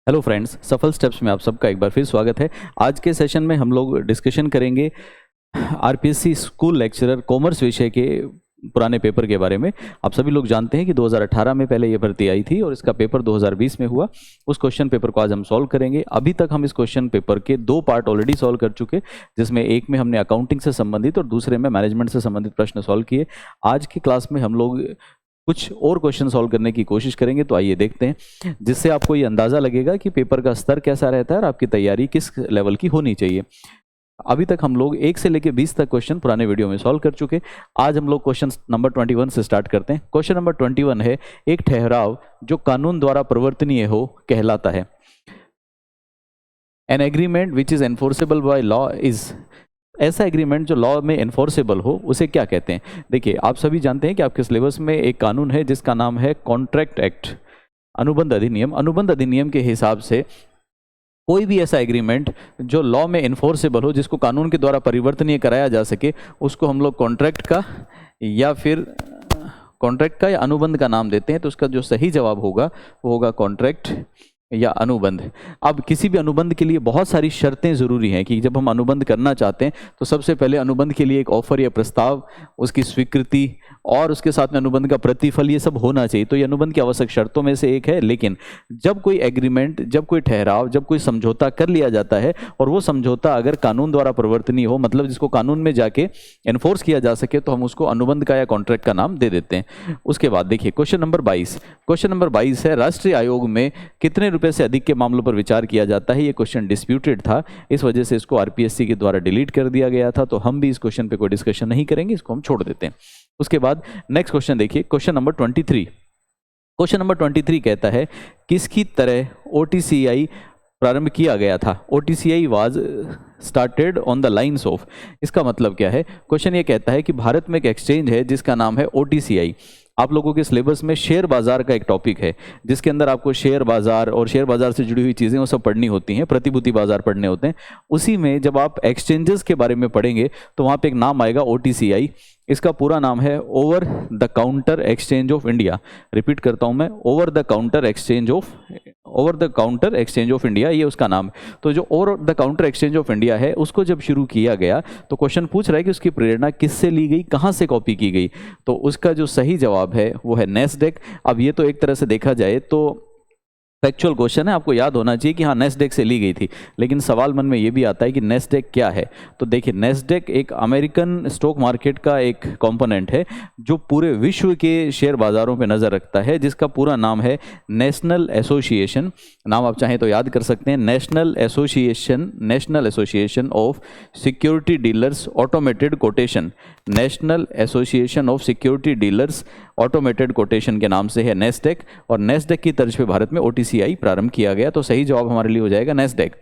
Hello friends, सफल steps में आप सबका एक बार फिर स्वागत है। आज के सेशन में हम लोग डिस्कशन करेंगे आरपीएससी स्कूल लेक्चरर कॉमर्स विषय के पुराने पेपर के बारे में। आप सभी लोग जानते हैं कि 2018 में पहले ये भर्ती आई थी और इसका पेपर 2020 में हुआ। उस क्वेश्चन पेपर को आज हम सॉल्व करेंगे। अभी तक हम इस क्वेश्चन पेपर के दो पार्ट ऑलरेडी सॉल्व कर चुके, जिसमें एक में हमने अकाउंटिंग से संबंधित और दूसरे में मैनेजमेंट से संबंधित प्रश्न सॉल्व किए। आज की क्लास में हम लोग कुछ और क्वेश्चन सॉल्व करने की कोशिश करेंगे। तो आइए देखते हैं, जिससे आपको ये अंदाज़ा लगेगा कि पेपर का स्तर कैसा रहता है और आपकी तैयारी किस लेवल की होनी चाहिए। अभी तक हम लोग 1 से लेकर 20 तक क्वेश्चन पुराने वीडियो में सॉल्व कर चुके। आज हम लोग क्वेश्चन नंबर 21 से स्टार्ट करते हैं। क्वेश्चन नंबर 21 है, एक ठहराव जो कानून द्वारा परिवर्तनीय हो कहलाता है। An agreement which is enforceable by law is, ऐसा एग्रीमेंट जो लॉ में एनफोर्सेबल हो उसे क्या कहते हैं। देखिए, आप सभी जानते हैं कि आपके सिलेबस में एक कानून है जिसका नाम है कॉन्ट्रैक्ट एक्ट, अनुबंध अधिनियम। अनुबंध अधिनियम के हिसाब से कोई भी ऐसा एग्रीमेंट जो लॉ में एनफोर्सेबल हो, जिसको कानून के द्वारा परिवर्तनीय कराया जा सके, उसको हम लोग कॉन्ट्रैक्ट का या फिर कॉन्ट्रैक्ट का या अनुबंध का नाम देते हैं। तो उसका जो सही जवाब होगा वो होगा कॉन्ट्रैक्ट या अनुबंध। अब किसी भी अनुबंध के लिए बहुत सारी शर्तें ज़रूरी हैं कि जब हम अनुबंध करना चाहते हैं तो सबसे पहले अनुबंध के लिए एक ऑफर या प्रस्ताव, उसकी स्वीकृति और उसके साथ में अनुबंध का प्रतिफल, ये सब होना चाहिए। तो ये अनुबंध की आवश्यक शर्तों में से एक है। लेकिन जब कोई एग्रीमेंट, जब कोई ठहराव, जब कोई समझौता कर लिया जाता है और वो समझौता अगर कानून द्वारा परिवर्तनीय हो, मतलब जिसको कानून में जाके एनफोर्स किया जा सके, तो हम उसको अनुबंध का या कॉन्ट्रैक्ट का नाम दे देते हैं। उसके बाद देखिए क्वेश्चन नंबर 22। क्वेश्चन नंबर 22 है, राष्ट्रीय आयोग में कितने रुपए से अधिक के मामलों पर विचार किया जाता है। ये क्वेश्चन डिस्प्यूटेड था, इस वजह से इसको आरपीएससी के द्वारा डिलीट कर दिया गया था। तो हम भी इस क्वेश्चन पे कोई डिस्कशन नहीं करेंगे, इसको हम छोड़ देते हैं। उसके बाद नेक्स्ट क्वेश्चन देखिए, क्वेश्चन नंबर 23। क्वेश्चन नंबर 23 कहता है, किसकी तरह ओटीसीआई प्रारंभ किया गया था। OTCI was started on the lines of. इसका मतलब क्या है। क्वेश्चन ये कहता है कि भारत में एक एक्सचेंज है जिसका नाम है ओटीसीआई। आप लोगों के सिलेबस में शेयर बाजार का एक टॉपिक है, जिसके अंदर आपको शेयर बाजार और शेयर बाजार से जुड़ी हुई चीज़ें वो सब पढ़नी होती हैं, प्रतिभूति बाजार पढ़ने होते हैं। उसी में जब आप एक्सचेंजेस के बारे में पढ़ेंगे तो वहाँ पे एक नाम आएगा ओटीसीआई। इसका पूरा नाम है over the counter exchange of India. Repeat करता हूँ मैं, over the counter exchange of India, ये उसका नाम है। तो जो over the counter exchange of India है, उसको जब शुरू किया गया तो क्वेश्चन पूछ रहा है कि उसकी प्रेरणा किससे ली गई, कहाँ से कॉपी की गई। तो उसका जो सही जवाब है वो है नेस्डेक। अब ये तो एक तरह से देखा जाए तो फैक्चुअल क्वेश्चन है, आपको याद होना चाहिए कि हाँ नेस्डेक से ली गई थी, लेकिन सवाल मन में ये भी आता है कि नेस्डेक क्या है। तो देखिए, नेस्डेक एक अमेरिकन स्टॉक मार्केट का एक कंपोनेंट है जो पूरे विश्व के शेयर बाजारों पे नज़र रखता है, जिसका पूरा नाम है नेशनल एसोसिएशन। नाम आप चाहें तो याद कर सकते हैं, national association of security dealers automated quotation. National association of security dealers automated quotation के नाम से है नेस्डेक, और नेस्डेक की तर्ज पे भारत में ओटीसीआई प्रारंभ किया गया। तो सही जवाब हमारे लिए हो जाएगा नेस्डेक।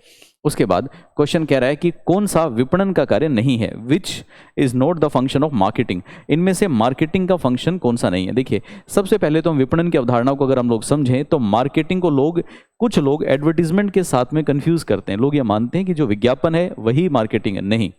उसके बाद क्वेश्चन कह रहा है कि कौन सा विपणन का कार्य नहीं है, which is not the function of marketing. इनमें से मार्केटिंग का फंक्शन कौन सा नहीं है। देखिए, सबसे पहले तो हम विपणन की अवधारणा को अगर हम लोग समझें तो मार्केटिंग को कुछ लोग एडवर्टीजमेंट के साथ में कंफ्यूज करते हैं। लोग ये मानते हैं कि जो विज्ञापन है वही मार्केटिंग है। नहीं,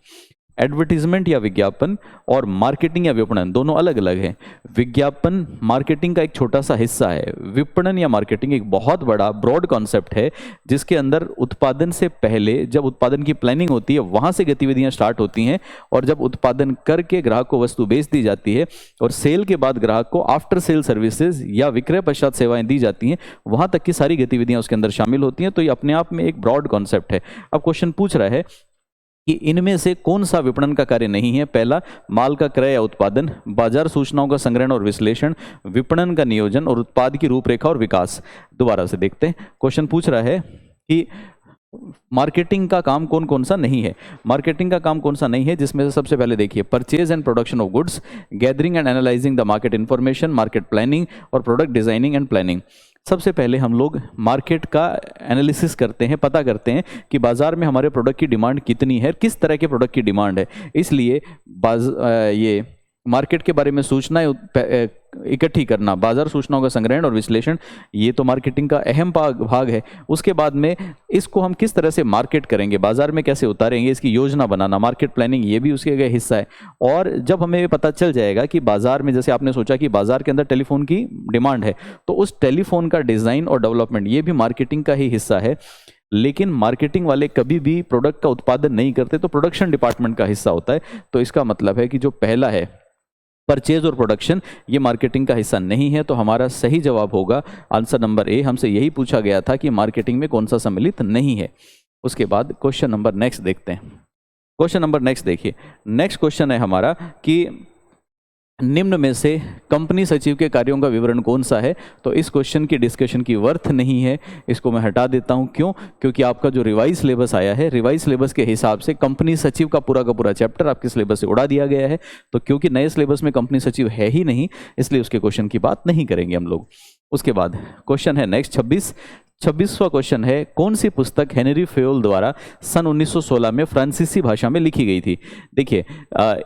एडवर्टीजमेंट या विज्ञापन और मार्केटिंग या विपणन दोनों अलग अलग हैं। विज्ञापन मार्केटिंग का एक छोटा सा हिस्सा है। विपणन या मार्केटिंग एक बहुत बड़ा ब्रॉड कॉन्सेप्ट है, जिसके अंदर उत्पादन से पहले जब उत्पादन की प्लानिंग होती है वहाँ से गतिविधियाँ स्टार्ट होती हैं, और जब उत्पादन करके ग्राहक को वस्तु बेच दी जाती है और सेल के बाद ग्राहक को आफ्टर सेल सर्विसेज या विक्रय पश्चात सेवाएं दी जाती हैं, वहाँ तक की सारी गतिविधियाँ उसके अंदर शामिल होती हैं। तो ये अपने आप में एक ब्रॉड कॉन्सेप्ट है। अब क्वेश्चन पूछ रहा है कि इनमें से कौन सा विपणन का कार्य नहीं है। पहला, माल का क्रय या उत्पादन, बाजार सूचनाओं का संग्रहण और विश्लेषण, विपणन का नियोजन और उत्पाद की रूपरेखा और विकास। दोबारा से देखते हैं, क्वेश्चन पूछ रहा है कि मार्केटिंग का काम कौन कौन सा नहीं है। मार्केटिंग का काम कौन सा नहीं है, जिसमें से सबसे पहले देखिए, purchase and production of goods, gathering and analysing the market information, market planning और प्रोडक्ट डिजाइनिंग एंड प्लानिंग। सबसे पहले हम लोग मार्केट का एनालिसिस करते हैं, पता करते हैं कि बाजार में हमारे प्रोडक्ट की डिमांड कितनी है, किस तरह के प्रोडक्ट की डिमांड है। इसलिए ये मार्केट के बारे में सूचनाएं इकट्ठी करना, बाजार सूचनाओं का संग्रहण और विश्लेषण, ये तो मार्केटिंग का अहम भाग है। उसके बाद में इसको हम किस तरह से मार्केट करेंगे, बाजार में कैसे उतारेंगे, इसकी योजना बनाना, मार्केट प्लानिंग, ये भी उसके एक हिस्सा है। और जब हमें पता चल जाएगा कि बाजार में, जैसे आपने सोचा कि बाजार के अंदर टेलीफोन की डिमांड है, तो उस टेलीफोन का डिजाइन और डेवलपमेंट, ये भी मार्केटिंग का ही हिस्सा है। लेकिन मार्केटिंग वाले कभी भी प्रोडक्ट का उत्पादन नहीं करते, तो प्रोडक्शन डिपार्टमेंट का हिस्सा होता है। तो इसका मतलब है कि जो पहला है परचेज और प्रोडक्शन, ये मार्केटिंग का हिस्सा नहीं है। तो हमारा सही जवाब होगा आंसर नंबर ए। हमसे यही पूछा गया था कि मार्केटिंग में कौन सा सम्मिलित नहीं है। उसके बाद क्वेश्चन नंबर नेक्स्ट देखते हैं। क्वेश्चन नंबर नेक्स्ट देखिए, नेक्स्ट क्वेश्चन है हमारा कि निम्न में से कंपनी सचिव के कार्यों का विवरण कौन सा है। तो इस क्वेश्चन की डिस्कशन की वर्थ नहीं है, इसको मैं हटा देता हूं। क्यों? क्योंकि आपका जो रिवाइज सिलेबस आया है, रिवाइज सिलेबस के हिसाब से कंपनी सचिव का पूरा चैप्टर आपके सिलेबस से उड़ा दिया गया है। तो क्योंकि नए सिलेबस में कंपनी सचिव है ही नहीं, इसलिए उसके क्वेश्चन की बात नहीं करेंगे हम लोग। उसके बाद क्वेश्चन है नेक्स्ट 26वां क्वेश्चन है, कौन सी पुस्तक हेनरी फेयोल द्वारा सन 1916 में फ्रांसीसी भाषा में लिखी गई थी। देखिए,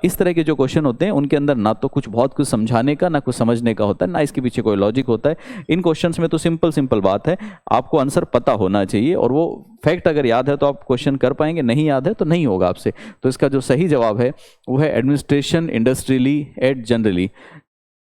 इस तरह के जो क्वेश्चन होते हैं उनके अंदर ना तो बहुत कुछ समझाने का, ना कुछ समझने का होता है, ना इसके पीछे कोई लॉजिक होता है। इन क्वेश्चंस में तो सिंपल बात है, आपको आंसर पता होना चाहिए, और वो फैक्ट अगर याद है तो आप क्वेश्चन कर पाएंगे, नहीं याद है तो नहीं होगा आपसे। तो इसका जो सही जवाब है वो है administration industrially at generally,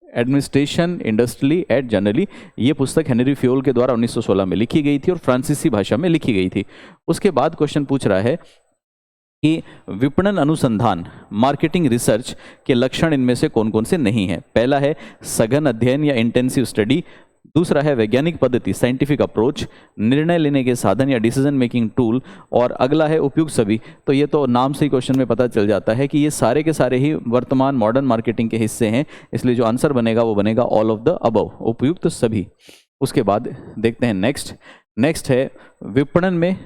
administration industrially at generally. ये पुस्तक हेनरी फेयोल के द्वारा 1916 में लिखी गई थी और फ्रांसीसी भाषा में लिखी गई थी। उसके बाद क्वेश्चन पूछ रहा है कि विपणन अनुसंधान, मार्केटिंग रिसर्च के लक्षण इनमें से कौन कौन से नहीं हैं। पहला है सघन अध्ययन या इंटेंसिव स्टडी, दूसरा है वैज्ञानिक पद्धति, साइंटिफिक अप्रोच, निर्णय लेने के साधन या डिसीजन मेकिंग टूल, और अगला है उपयुक्त सभी। तो ये तो नाम से ही क्वेश्चन में पता चल जाता है कि ये सारे के सारे ही वर्तमान मॉडर्न मार्केटिंग के हिस्से हैं, इसलिए जो आंसर बनेगा वो बनेगा ऑल ऑफ द अबव, उपयुक्त सभी। उसके बाद देखते हैं नेक्स्ट है विपणन में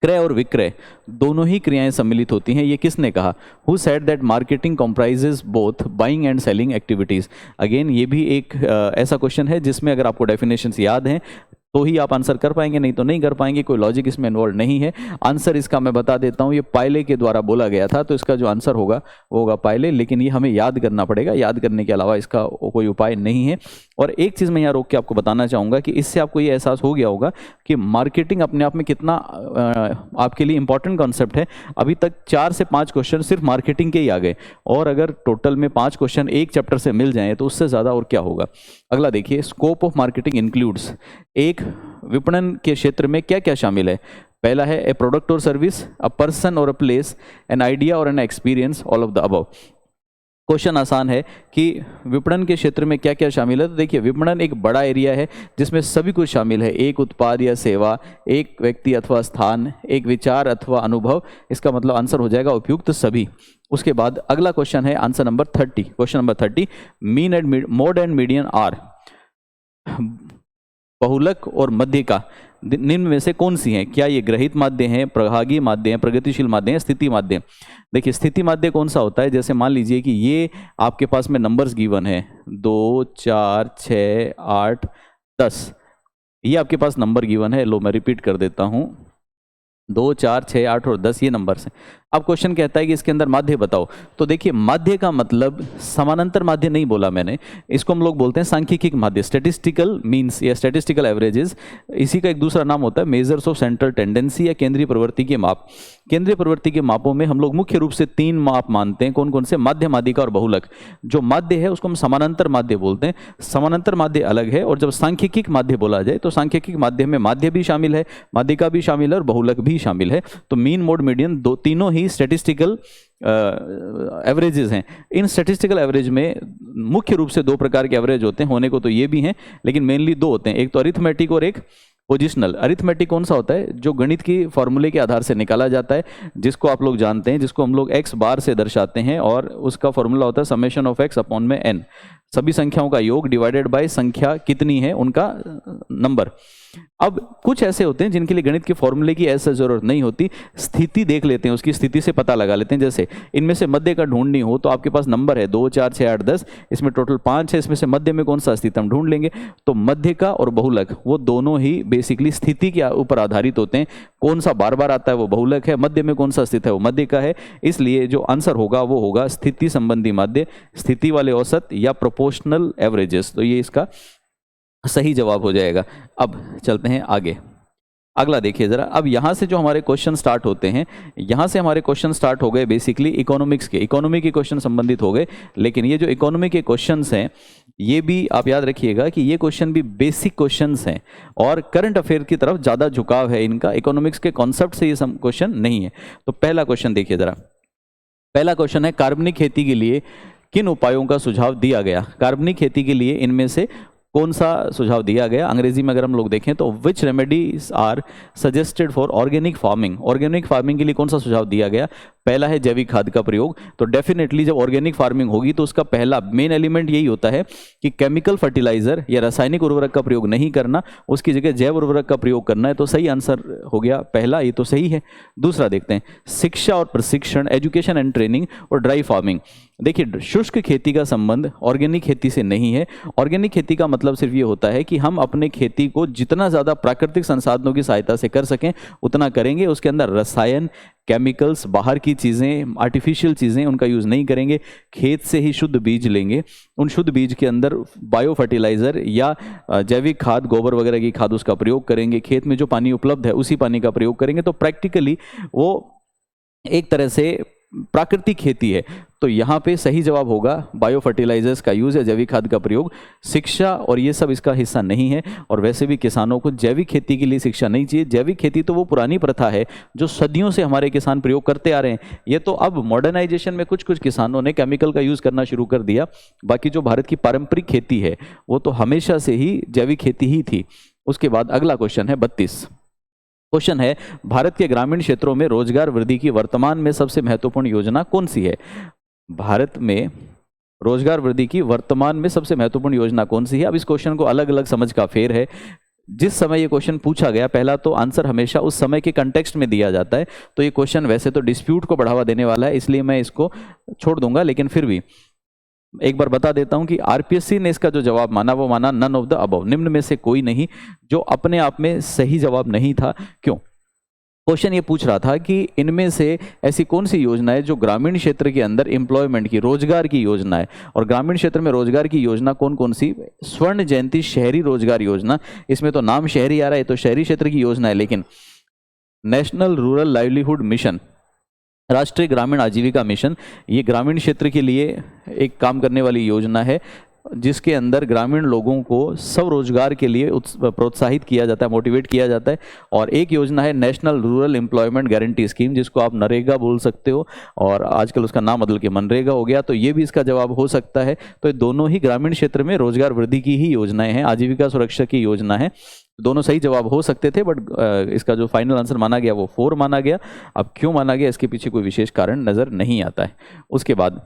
क्रय और विक्रय दोनों ही क्रियाएं सम्मिलित होती हैं। ये किसने कहा? Who said that marketing comprises both buying and selling activities. Again ये भी एक ऐसा क्वेश्चन है जिसमें अगर आपको डेफिनेशंस याद हैं तो ही आप आंसर कर पाएंगे, नहीं तो नहीं कर पाएंगे, कोई लॉजिक इसमें इन्वॉल्व नहीं है। आंसर इसका मैं बता देता हूँ, ये पायले के द्वारा बोला गया था, तो इसका जो आंसर होगा वो होगा पायले। लेकिन ये हमें याद करना पड़ेगा, याद करने के अलावा इसका कोई उपाय नहीं है। और एक चीज़ मैं यहाँ रोक के आपको बताना चाहूँगा कि इससे आपको ये एहसास हो गया होगा कि मार्केटिंग अपने आप में कितना आपके लिए इंपॉर्टेंट कॉन्सेप्ट है। अभी तक 4 से 5 क्वेश्चन सिर्फ मार्केटिंग के ही आ गए, और अगर टोटल में 5 क्वेश्चन एक चैप्टर से मिल जाएँ तो उससे ज़्यादा और क्या होगा। अगला देखिए, स्कोप ऑफ मार्केटिंग इंक्लूड्स, एक विपणन के क्षेत्र में क्या क्या शामिल है। पहला है ए प्रोडक्ट और सर्विस, अ पर्सन और अ प्लेस, एन आइडिया और an experience, all of the above. Question आसान है कि विपणन के क्षेत्र में क्या क्या शामिल है। तो देखिए, विपणन एक बड़ा एरिया है जिसमें सभी कुछ शामिल है, एक उत्पाद या सेवा, एक व्यक्ति अथवा स्थान, एक विचार अथवा अनुभव। इसका मतलब आंसर हो जाएगा उपयुक्त सभी। उसके बाद अगला क्वेश्चन है answer number 30। Question number 30, mean and mode and median are, बहुलक और मध्यिका निम्न में से कौन सी हैं? क्या ये ग्रहित माध्य हैं, प्रभागी माध्य हैं, प्रगतिशील माध्य हैं, स्थिति माध्य? देखिए, स्थिति माध्य कौन सा होता है? जैसे मान लीजिए कि ये आपके पास में नंबर्स गिवन है 2, 4, 6, 8, 10, ये आपके पास नंबर गिवन है। लो मैं रिपीट कर देता हूँ, 2, 4, 6, 8 और 10 ये नंबर्स हैं। अब क्वेश्चन कहता है कि इसके अंदर माध्य बताओ। तो देखिए, माध्य का मतलब समानांतर माध्य नहीं बोला मैंने, इसको हम लोग बोलते हैं सांख्यिकीय माध्य, स्टैटिस्टिकल मीन्स या स्टैटिस्टिकल एवरेजेस। इसी का एक दूसरा नाम होता है मेजर्स ऑफ सेंट्रल टेंडेंसी या केंद्रीय प्रवृत्ति के माप। केंद्रीय प्रवृत्ति के मापों में हम लोग मुख्य रूप से 3 माप मानते हैं। कौन कौन से? माध्य, माध्यिका और बहुलक। जो माध्य है उसको हम समानांतर माध्य बोलते हैं। समानांतर माध्य अलग है, और जब सांख्यिकीय माध्य बोला जाए तो सांख्यिकीय माध्य में माध्य भी शामिल है, माध्यिका भी शामिल है और बहुलक भी शामिल है। तो मीन, मोड, मीडियन तीनों ही स्टैटिस्टिकल एवरेजेस हैं। इन स्टैटिस्टिकल एवरेज में मुख्य रूप से 2 प्रकार के एवरेज होते हैं, होने को तो ये भी हैं लेकिन मेनली 2 होते हैं, एक तो अरिथमेटिक और एक पोजिशनल। अरिथमेटिक कौन सा होता है? जो गणित की फॉर्मूले के आधार से निकाला जाता है, जिसको आप लोग जानते हैं, जिसको हम लोग x बार से दर्शाते हैं, और उसका फॉर्मूला होता है समेशन ऑफ x अपॉन में n। सभी संख्याओं का योग डिवाइडेड बाय संख्या कितनी है उनका नंबर। अब कुछ ऐसे होते हैं जिनके लिए गणित के फॉर्मूले की ऐसा जरूरत नहीं होती, स्थिति देख लेते हैं, उसकी स्थिति से पता लगा लेते हैं। जैसे इनमें से मध्य का ढूंढनी हो तो आपके पास नंबर है 2 4 6 8 10, इसमें टोटल 5 है, इसमें से मध्य में कौन सा स्थिति हम ढूंढ लेंगे। तो मध्य का और बहुलक वो दोनों ही बेसिकली स्थिति के ऊपर आधारित होते हैं, कौन सा बार बार आता है वो बहुलक है, मध्य में कौन सा स्थित है वो मध्य का है। इसलिए जो आंसर होगा वो होगा स्थिति संबंधी माध्य, स्थिति वाले औसत या प्रोपोर्शनल एवरेजेस। तो ये इसका सही जवाब हो जाएगा। अब चलते हैं आगे, अगला देखिए जरा। अब यहाँ से जो हमारे क्वेश्चन स्टार्ट होते हैं, यहाँ से हमारे क्वेश्चन स्टार्ट हो गए बेसिकली इकोनॉमिक्स के, इकोनॉमी के क्वेश्चन संबंधित हो गए। लेकिन ये जो इकोनॉमी के क्वेश्चंस हैं ये भी आप याद रखिएगा कि ये क्वेश्चन भी बेसिक क्वेश्चंस हैं और करंट अफेयर की तरफ ज़्यादा झुकाव है इनका, इकोनॉमिक्स के कॉन्सेप्ट से ये सब क्वेश्चन नहीं है। तो पहला क्वेश्चन देखिए जरा। पहला क्वेश्चन है कार्बनिक खेती के लिए किन उपायों का सुझाव दिया गया। कार्बनिक खेती के लिए इनमें से कौन सा सुझाव दिया गया। अंग्रेजी में अगर हम लोग देखें तो which remedies are suggested for organic farming. Organic farming के लिए कौन सा सुझाव दिया गया। पहला है जैविक खाद का प्रयोग। तो डेफिनेटली जब ऑर्गेनिक फार्मिंग होगी तो उसका पहला मेन एलिमेंट यही होता है कि केमिकल फर्टिलाइजर या रासायनिक उर्वरक का प्रयोग नहीं करना, उसकी जगह जैव उर्वरक का प्रयोग करना है। तो सही आंसर हो गया पहला, ये तो सही है। दूसरा देखते हैं शिक्षा और प्रशिक्षण, एजुकेशन एंड ट्रेनिंग और ड्राई फार्मिंग। देखिए शुष्क खेती का संबंध ऑर्गेनिक खेती से नहीं है। ऑर्गेनिक खेती का मतलब सिर्फ ये होता है कि हम अपने खेती को जितना ज़्यादा प्राकृतिक संसाधनों की सहायता से कर सकें उतना करेंगे। उसके अंदर रसायन, केमिकल्स, बाहर की चीज़ें, आर्टिफिशियल चीज़ें उनका यूज़ नहीं करेंगे। खेत से ही शुद्ध बीज लेंगे, उन शुद्ध बीज के अंदर बायो फर्टिलाइज़र या जैविक खाद, गोबर वगैरह की खाद उसका प्रयोग करेंगे। खेत में जो पानी उपलब्ध है उसी पानी का प्रयोग करेंगे। तो प्रैक्टिकली वो एक तरह से प्राकृतिक खेती है। तो यहाँ पे सही जवाब होगा बायो फर्टिलाइजर्स का यूज़ है, जैविक खाद का प्रयोग। शिक्षा और ये सब इसका हिस्सा नहीं है। और वैसे भी किसानों को जैविक खेती के लिए शिक्षा नहीं चाहिए। जैविक खेती तो वो पुरानी प्रथा है जो सदियों से हमारे किसान प्रयोग करते आ रहे हैं। ये तो अब मॉडर्नाइजेशन में कुछ कुछ किसानों ने केमिकल का यूज़ करना शुरू कर दिया। बाकी जो भारत की पारंपरिक खेती है वो तो हमेशा से ही जैविक खेती ही थी। उसके बाद अगला क्वेश्चन है 32। क्वेश्चन है भारत के ग्रामीण क्षेत्रों में रोजगार वृद्धि की वर्तमान में सबसे महत्वपूर्ण योजना कौन सी है। भारत में रोजगार वृद्धि की वर्तमान में सबसे महत्वपूर्ण योजना कौन सी है। अब इस क्वेश्चन को अलग अलग समझ का फेर है। जिस समय ये क्वेश्चन पूछा गया, पहला तो आंसर हमेशा उस समय के कंटेक्स्ट में दिया जाता है। तो ये क्वेश्चन वैसे तो डिस्प्यूट को बढ़ावा देने वाला है, इसलिए मैं इसको छोड़ दूंगा। लेकिन फिर भी एक बार बता देता हूं कि आरपीएससी ने इसका जो जवाब माना वो माना नन ऑफ द अबव, निम्न में से कोई नहीं, जो अपने आप में सही जवाब नहीं था। क्यों? क्वेश्चन ये पूछ रहा था कि इनमें से ऐसी कौन सी योजना है जो ग्रामीण क्षेत्र के अंदर एम्प्लॉयमेंट की, रोजगार की योजना है। और ग्रामीण क्षेत्र में रोजगार की योजना कौन कौन सी। स्वर्ण जयंती शहरी रोजगार योजना, इसमें तो नाम शहरी आ रहा है, तो शहरी क्षेत्र की योजना है। लेकिन नेशनल रूरल लाइवलीहुड मिशन, राष्ट्रीय ग्रामीण आजीविका मिशन, ये ग्रामीण क्षेत्र के लिए एक काम करने वाली योजना है जिसके अंदर ग्रामीण लोगों को स्वरोजगार के लिए प्रोत्साहित किया जाता है, मोटिवेट किया जाता है। और एक योजना है national rural employment guarantee scheme, जिसको आप नरेगा बोल सकते हो और आजकल उसका नाम बदल के मनरेगा हो गया। तो ये भी इसका जवाब हो सकता है। तो ये दोनों ही ग्रामीण क्षेत्र में रोजगार वृद्धि की ही योजनाएं हैं, आजीविका सुरक्षा की योजना है। दोनों सही जवाब हो सकते थे, बट इसका जो फाइनल आंसर माना गया वो 4 माना गया। अब क्यों माना गया इसके पीछे कोई विशेष कारण नजर नहीं आता है। उसके बाद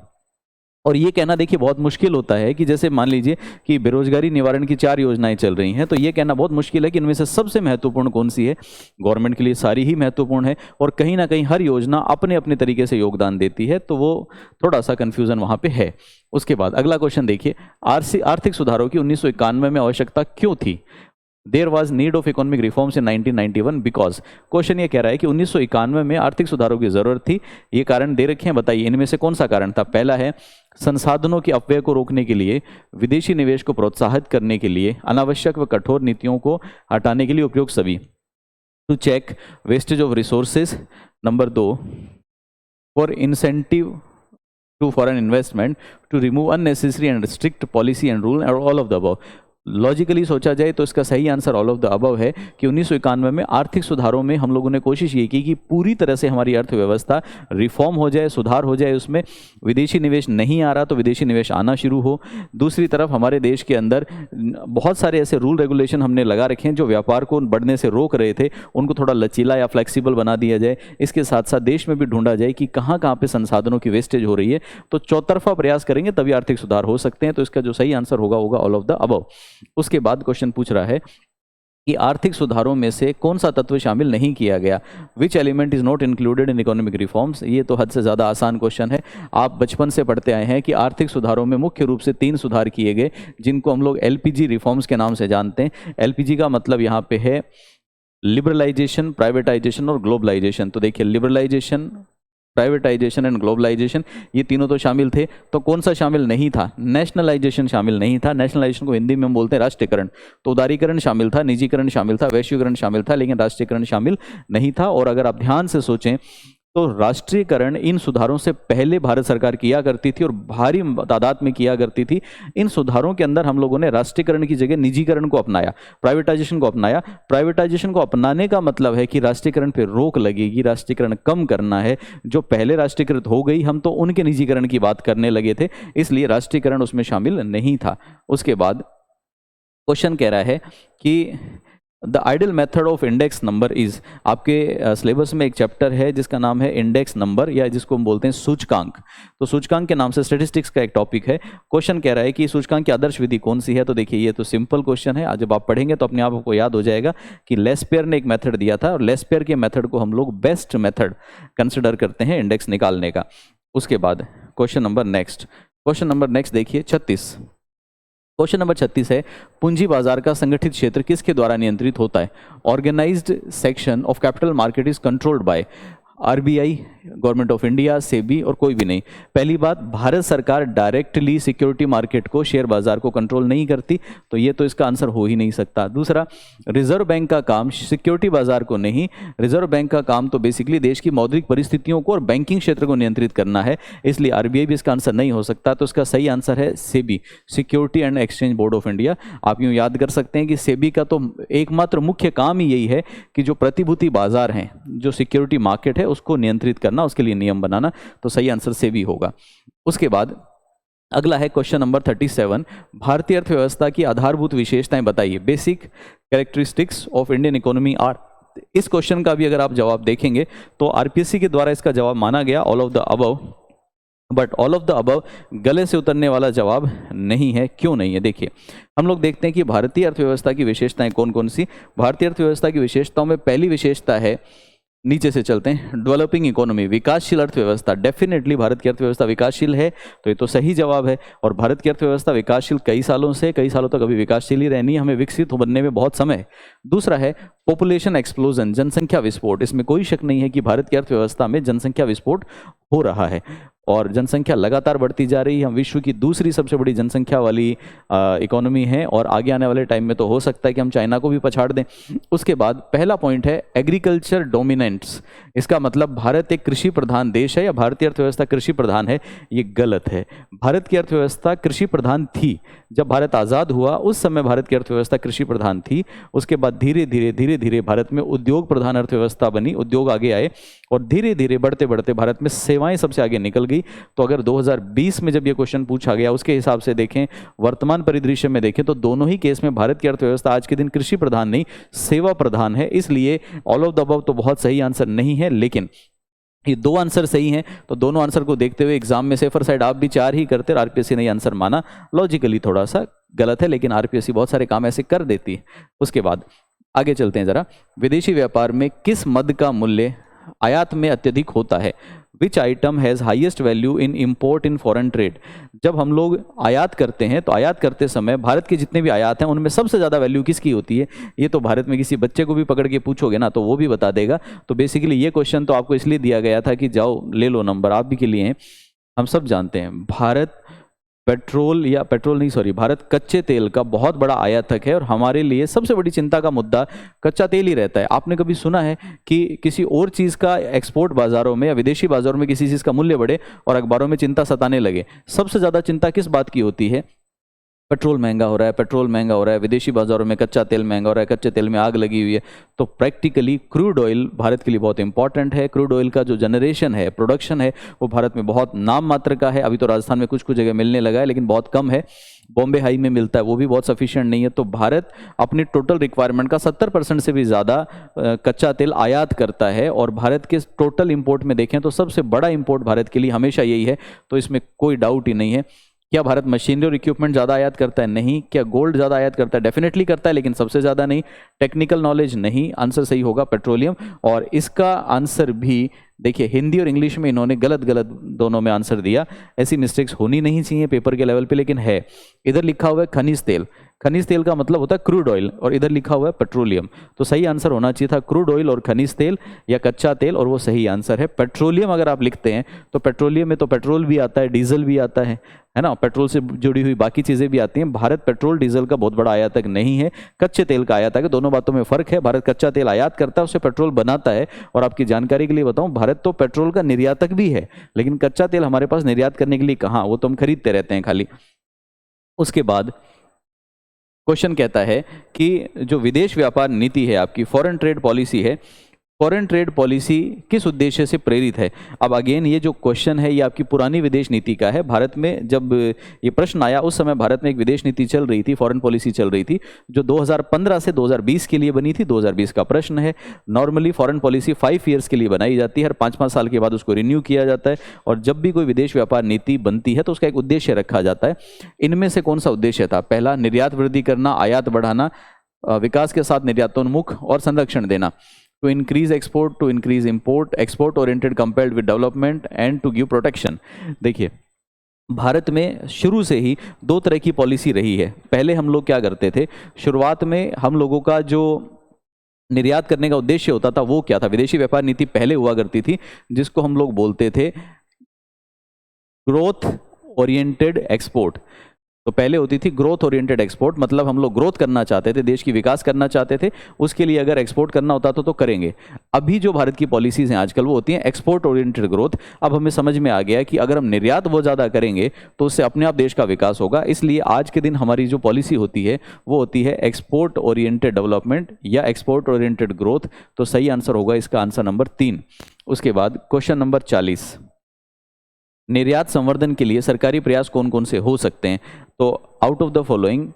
और ये कहना देखिए बहुत मुश्किल होता है कि जैसे मान लीजिए कि बेरोजगारी निवारण की 4 योजनाएं चल रही हैं, तो ये कहना बहुत मुश्किल है कि इनमें से सबसे महत्वपूर्ण कौन सी है। गवर्नमेंट के लिए सारी ही महत्वपूर्ण है और कहीं ना कहीं हर योजना अपने अपने तरीके से योगदान देती है, तो वो थोड़ा सा कन्फ्यूजन वहाँ पे है। उसके बाद अगला क्वेश्चन देखिए, आर्थिक सुधारों की 1991 में आवश्यकता क्यों थी। There was need of economic reforms in 1991 because. Question ये कह रहा है कि 1991 में आर्थिक सुधारों की जरूरत थी। ये कारण दे रखे हैं, बताइए इनमें से कौन सा कारण था। पहला है संसाधनों के अपव्यय को रोकने के लिए, विदेशी निवेश को प्रोत्साहित करने के लिए, अनावश्यक व कठोर नीतियों को हटाने के लिए उपयोग सभी, to check wastage of resources. Number 2 for incentive to foreign investment, to remove unnecessary and strict policy and rule, और all of the above. Logically सोचा जाए तो इसका सही answer all of the above है कि 1991 में आर्थिक सुधारों में हम लोगों ने कोशिश ये की कि पूरी तरह से हमारी अर्थव्यवस्था रिफॉर्म हो जाए, सुधार हो जाए, उसमें विदेशी निवेश नहीं आ रहा तो विदेशी निवेश आना शुरू हो। दूसरी तरफ हमारे देश के अंदर बहुत सारे ऐसे रूल रेगुलेशन हमने लगा रखे हैं जो व्यापार को बढ़ने से रोक रहे थे, उनको थोड़ा लचीला या फ्लेक्सिबल बना दिया जाए। इसके साथ साथ देश में भी ढूंढा जाए कि कहाँ कहाँ पे संसाधनों की वेस्टेज हो रही है, तो चौतरफा प्रयास करेंगे तभी आर्थिक सुधार हो सकते हैं। तो इसका जो सही आंसर होगा ऑल ऑफ द अबव। उसके बाद क्वेश्चन पूछ रहा है कि आर्थिक सुधारों में से कौन सा तत्व शामिल नहीं किया गया, which element is not included in economic reforms. ये तो हद से ज़्यादा आसान क्वेश्चन है। आप बचपन से पढ़ते आए हैं कि आर्थिक सुधारों में मुख्य रूप से 3 सुधार किए गए जिनको हम लोग एलपीजी रिफॉर्म्स के नाम से जानते हैं। एलपीजी का मतलब यहाँ पे है लिबरलाइजेशन, प्राइवेटाइजेशन और ग्लोबलाइजेशन। तो देखिए, लिबरलाइजेशन, प्राइवेटाइजेशन एंड ग्लोबलाइजेशन, ये तीनों तो शामिल थे। तो कौन सा शामिल नहीं था? नेशनलाइजेशन शामिल नहीं था। नेशनलाइजेशन को हिंदी में हम बोलते हैं राष्ट्रीयकरण। तो उदारीकरण शामिल था, निजीकरण शामिल था, वैश्वीकरण शामिल था, लेकिन राष्ट्रीयकरण शामिल नहीं था। और अगर आप ध्यान से सोचें तो राष्ट्रीयकरण इन सुधारों से पहले भारत सरकार किया करती थी और भारी तादाद में किया करती थी। इन सुधारों के अंदर हम लोगों ने राष्ट्रीयकरण की जगह निजीकरण को अपनाया, प्राइवेटाइजेशन को अपनाया। प्राइवेटाइजेशन को अपनाने का मतलब है कि राष्ट्रीयकरण पे रोक लगेगी, राष्ट्रीयकरण कम करना है। जो पहले राष्ट्रीयकृत हो गई, हम तो उनके निजीकरण की बात करने लगे थे, इसलिए राष्ट्रीयकरण उसमें शामिल नहीं था। उसके बाद क्वेश्चन कह रहा है कि the ideal method of index number is, आपके सिलेबस में एक चैप्टर है जिसका नाम है इंडेक्स नंबर, या जिसको हम बोलते हैं सूचकांक। तो सूचकांक के नाम से स्टैटिस्टिक्स का एक टॉपिक है। क्वेश्चन कह रहा है कि सूचकांक की आदर्श विधि कौन सी है। तो देखिए, ये तो सिंपल क्वेश्चन है। आज जब आप पढ़ेंगे तो अपने आप को याद हो जाएगा कि लेस्पेयर ने एक मेथड दिया था और लेस्पेयर के मेथड को हम लोग बेस्ट मेथड कंसिडर करते हैं इंडेक्स निकालने का। उसके बाद क्वेश्चन नंबर नेक्स्ट देखिए 36। क्वेश्चन नंबर 36 है, पूंजी बाजार का संगठित क्षेत्र किसके द्वारा नियंत्रित होता है? Organised section of capital market is controlled by RBI, government of India, SEBI और कोई भी नहीं। पहली बात, भारत सरकार डायरेक्टली सिक्योरिटी मार्केट को, शेयर बाजार को कंट्रोल नहीं करती, तो ये तो इसका आंसर हो ही नहीं सकता। दूसरा, रिजर्व बैंक का काम सिक्योरिटी बाजार को नहीं, रिजर्व बैंक का काम तो बेसिकली देश की मौद्रिक परिस्थितियों को और बैंकिंग क्षेत्र को नियंत्रित करना है, इसलिए आरबीआई भी इसका आंसर नहीं हो सकता। तो इसका सही आंसर है SEBI, security and exchange board of India. आप यूँ याद कर सकते हैं कि सेबी का तो एकमात्र मुख्य काम ही यही है कि जो प्रतिभूति बाजार हैं, जो सिक्योरिटी मार्केट है, उसको नियंत्रित करना, उसके लिए नियम बनाना। तो सही आंसर सेबी होगा। उसके बाद अगला है क्वेश्चन नंबर 37, भारतीय अर्थव्यवस्था की आधारभूत विशेषताएं बताइए। Basic characteristics of Indian economy are. इस क्वेश्चन का भी अगर आप जवाब देखेंगे तो आरपीएससी के द्वारा इसका जवाब माना गया all of the above, but all of the above गले से उतरने वाला जवाब नहीं है। क्यों नहीं है? देखिए, हम लोग देखते हैं कि भारतीय अर्थव्यवस्था की विशेषताएं कौन कौन सी। भारतीय अर्थव्यवस्था की विशेषताओं में पहली विशेषता है, नीचे से चलते हैं, डेवलपिंग इकोनॉमी, विकासशील अर्थव्यवस्था। डेफिनेटली भारत की अर्थव्यवस्था विकासशील है, तो ये तो सही जवाब है। और भारत की अर्थव्यवस्था विकासशील कई सालों तक अभी विकासशील ही रहनी है, हमें विकसित बनने में बहुत समय है। दूसरा है पॉपुलेशन एक्सप्लोजन, जनसंख्या विस्फोट। इसमें कोई शक नहीं है कि भारत की अर्थव्यवस्था में जनसंख्या विस्फोट हो रहा है और जनसंख्या लगातार बढ़ती जा रही है। हम विश्व की दूसरी सबसे बड़ी जनसंख्या वाली इकोनॉमी है और आगे आने वाले टाइम में तो हो सकता है कि हम चाइना को भी पछाड़ दें। उसके बाद पहला पॉइंट है एग्रीकल्चर डोमिनेंट्स। इसका मतलब भारत एक कृषि प्रधान देश है या भारतीय अर्थव्यवस्था कृषि प्रधान है, ये गलत है। भारत की अर्थव्यवस्था कृषि प्रधान थी। जब भारत आज़ाद हुआ उस समय भारत की अर्थव्यवस्था कृषि प्रधान थी। उसके बाद धीरे धीरे भारत में उद्योग प्रधान अर्थव्यवस्था बनी, उद्योग आगे आए और धीरे धीरे बढ़ते भारत में सेवाएं सबसे आगे निकल गई। तो अगर 2020 में जब ये क्वेश्चन पूछा गया उसके हिसाब से देखें, वर्तमान परिदृश्य में देखें, तो दोनों ही केस में भारत की अर्थव्यवस्था आज के दिन कृषि प्रधान नहीं सेवा प्रधान है। इसलिए ऑल ऑफ द अबव तो बहुत सही आंसर नहीं है, लेकिन ये 2 आंसर सही हैं। तो दोनों आंसर को देखते हुए एग्जाम में सेफर साइड आप भी 4 ही करते और आरपीएससी ने आंसर माना। लॉजिकली थोड़ा सा गलत है, लेकिन आरपीएससी बहुत सारे काम ऐसे कर देती है। उसके बाद आगे चलते हैं जरा। विदेशी व्यापार में किस मद का मूल्य आयात में अत्यधिक होता है? विच item has highest value in import in foreign trade. जब हम लोग आयात करते हैं तो आयात करते समय भारत के जितने भी आयात हैं उनमें सबसे ज़्यादा वैल्यू किसकी होती है? ये तो भारत में किसी बच्चे को भी पकड़ के पूछोगे ना तो वो भी बता देगा। तो बेसिकली ये क्वेश्चन तो आपको इसलिए दिया गया था कि जाओ ले लो नंबर, आप भी के लिए हैं। हम सब जानते हैं भारत भारत कच्चे तेल का बहुत बड़ा आयातक है और हमारे लिए सबसे बड़ी चिंता का मुद्दा कच्चा तेल ही रहता है। आपने कभी सुना है कि किसी और चीज़ का एक्सपोर्ट बाज़ारों में या विदेशी बाज़ारों में किसी चीज़ का मूल्य बढ़े और अखबारों में चिंता सताने लगे? सबसे ज़्यादा चिंता किस बात की होती है? पेट्रोल महंगा हो रहा है, पेट्रोल महंगा हो रहा है, विदेशी बाजारों में कच्चा तेल महंगा हो रहा है, कच्चे तेल में आग लगी हुई है। तो प्रैक्टिकली क्रूड ऑयल भारत के लिए बहुत इंपॉर्टेंट है। क्रूड ऑयल का जो जनरेशन है, प्रोडक्शन है, वो भारत में बहुत नाम मात्र का है। अभी तो राजस्थान में कुछ कुछ जगह मिलने लगा है, लेकिन बहुत कम है। बॉम्बे हाई में मिलता है, वो भी बहुत सफिशिएंट नहीं है। तो भारत अपनी टोटल रिक्वायरमेंट का 70% से भी ज़्यादा कच्चा तेल आयात करता है। और भारत के टोटल इंपोर्ट में देखें तो सबसे बड़ा इंपोर्ट भारत के लिए हमेशा यही है। तो इसमें कोई डाउट ही नहीं है। क्या भारत मशीनरी और इक्विपमेंट ज़्यादा आयात करता है? नहीं। क्या गोल्ड ज़्यादा आयात करता है? डेफिनेटली करता है, लेकिन सबसे ज़्यादा नहीं। टेक्निकल नॉलेज नहीं, आंसर सही होगा पेट्रोलियम। और इसका आंसर भी देखिए, हिंदी और इंग्लिश में इन्होंने गलत गलत दोनों में आंसर दिया। ऐसी मिस्टेक्स होनी नहीं चाहिए पेपर के लेवल पे, लेकिन है। इधर लिखा हुआ है खनिज तेल, खनिज तेल का मतलब होता है क्रूड ऑयल, और इधर लिखा हुआ है पेट्रोलियम। तो सही आंसर होना चाहिए था क्रूड ऑयल और खनिज तेल या कच्चा तेल, और वो सही आंसर है पेट्रोलियम। अगर आप लिखते हैं तो पेट्रोलियम में तो पेट्रोल भी आता है, डीजल भी आता है ना, पेट्रोल से जुड़ी हुई बाकी चीज़ें भी आती हैं। भारत पेट्रोल डीजल का बहुत बड़ा आयातक नहीं है, कच्चे तेल का आयातक है। दोनों बातों में फ़र्क है। भारत कच्चा तेल आयात करता है, उससे पेट्रोल बनाता है। और आपकी जानकारी के लिए बताऊं, भारत तो पेट्रोल का निर्यातक भी है, लेकिन कच्चा तेल हमारे पास निर्यात करने के लिए कहाँ, वो तो हम खरीदते रहते हैं खाली। उसके बाद क्वेश्चन कहता है कि जो विदेश व्यापार नीति है आपकी, फॉरेन ट्रेड पॉलिसी है, फॉरेन ट्रेड पॉलिसी किस उद्देश्य से प्रेरित है? अब अगेन ये जो क्वेश्चन है ये आपकी पुरानी विदेश नीति का है। भारत में जब ये प्रश्न आया उस समय भारत में एक विदेश नीति चल रही थी, फॉरेन पॉलिसी चल रही थी, जो 2015 से 2020 के लिए बनी थी। 2020 का प्रश्न है। नॉर्मली फॉरेन पॉलिसी 5 ईयर्स के लिए बनाई जाती है, हर 5-5 साल के बाद उसको रिन्यू किया जाता है। और जब भी कोई विदेश व्यापार नीति बनती है तो उसका एक उद्देश्य रखा जाता है। इनमें से कौन सा उद्देश्य था? पहला, निर्यात वृद्धि करना, आयात बढ़ाना, विकास के साथ निर्यातोन्मुख और संरक्षण देना। To increase export, to increase import, export oriented compared with development and to give protection। देखिए, भारत में शुरू से ही 2 तरह की पॉलिसी रही है। पहले हम लोग क्या करते थे, शुरुआत में हम लोगों का जो निर्यात करने का उद्देश्य होता था वो क्या था? विदेशी व्यापार नीति पहले हुआ करती थी, जिसको हम लोग बोलते थे ग्रोथ ओरिएंटेड एक्सपोर्ट। तो पहले होती थी ग्रोथ ओरिएंटेड एक्सपोर्ट, मतलब हम लोग ग्रोथ करना चाहते थे, देश की विकास करना चाहते थे, उसके लिए अगर एक्सपोर्ट करना होता तो करेंगे। अभी जो भारत की पॉलिसीज़ हैं आजकल वो होती हैं एक्सपोर्ट ओरिएंटेड ग्रोथ। अब हमें समझ में आ गया कि अगर हम निर्यात वो ज़्यादा करेंगे तो उससे अपने आप देश का विकास होगा। इसलिए आज के दिन हमारी जो पॉलिसी होती है वो होती है एक्सपोर्ट ओरिएंटेड डेवलपमेंट या एक्सपोर्ट ओरिएंटेड ग्रोथ। तो सही आंसर होगा इसका आंसर नंबर 3। उसके बाद क्वेश्चन नंबर 40, निर्यात संवर्धन के लिए सरकारी प्रयास कौन कौन से हो सकते हैं? तो out of the following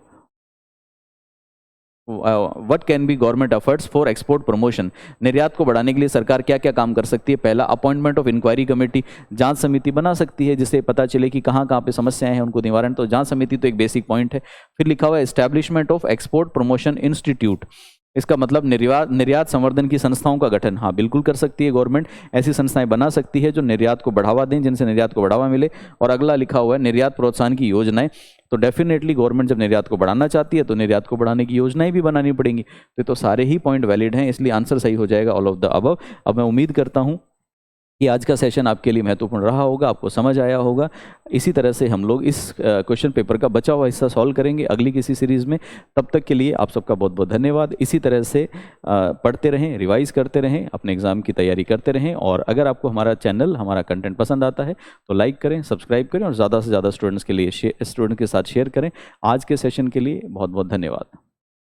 what can be government efforts for export promotion? निर्यात को बढ़ाने के लिए सरकार क्या क्या काम कर सकती है? पहला, अपॉइंटमेंट ऑफ इंक्वायरी कमेटी, जांच समिति बना सकती है जिससे पता चले कि कहाँ कहाँ पे समस्याएं हैं, उनको निवारण। तो जांच समिति तो एक बेसिक पॉइंट है। फिर लिखा हुआ है establishment of export promotion institute, इसका मतलब निर्यात संवर्धन की संस्थाओं का गठन। हाँ, बिल्कुल कर सकती है गवर्नमेंट, ऐसी संस्थाएं बना सकती है जो निर्यात को बढ़ावा दें, जिनसे निर्यात को बढ़ावा मिले। और अगला लिखा हुआ है निर्यात प्रोत्साहन की योजनाएं। तो डेफिनेटली गवर्नमेंट जब निर्यात को बढ़ाना चाहती है तो निर्यात को बढ़ाने की योजनाएं भी बनानी पड़ेंगी। तो सारे ही पॉइंट वैलिड हैं, इसलिए आंसर सही हो जाएगा ऑल ऑफ द अबव। अब मैं उम्मीद करता हूँ कि आज का सेशन आपके लिए महत्वपूर्ण रहा होगा, आपको समझ आया होगा। इसी तरह से हम लोग इस क्वेश्चन पेपर का बचा हुआ हिस्सा सॉल्व करेंगे अगली किसी सीरीज़ में। तब तक के लिए आप सबका बहुत बहुत धन्यवाद। इसी तरह से पढ़ते रहें, रिवाइज करते रहें, अपने एग्ज़ाम की तैयारी करते रहें। और अगर आपको हमारा चैनल, हमारा कंटेंट पसंद आता है तो लाइक करें, सब्सक्राइब करें और ज़्यादा से ज़्यादा स्टूडेंट्स के साथ शेयर करें। आज के सेशन के लिए बहुत बहुत धन्यवाद।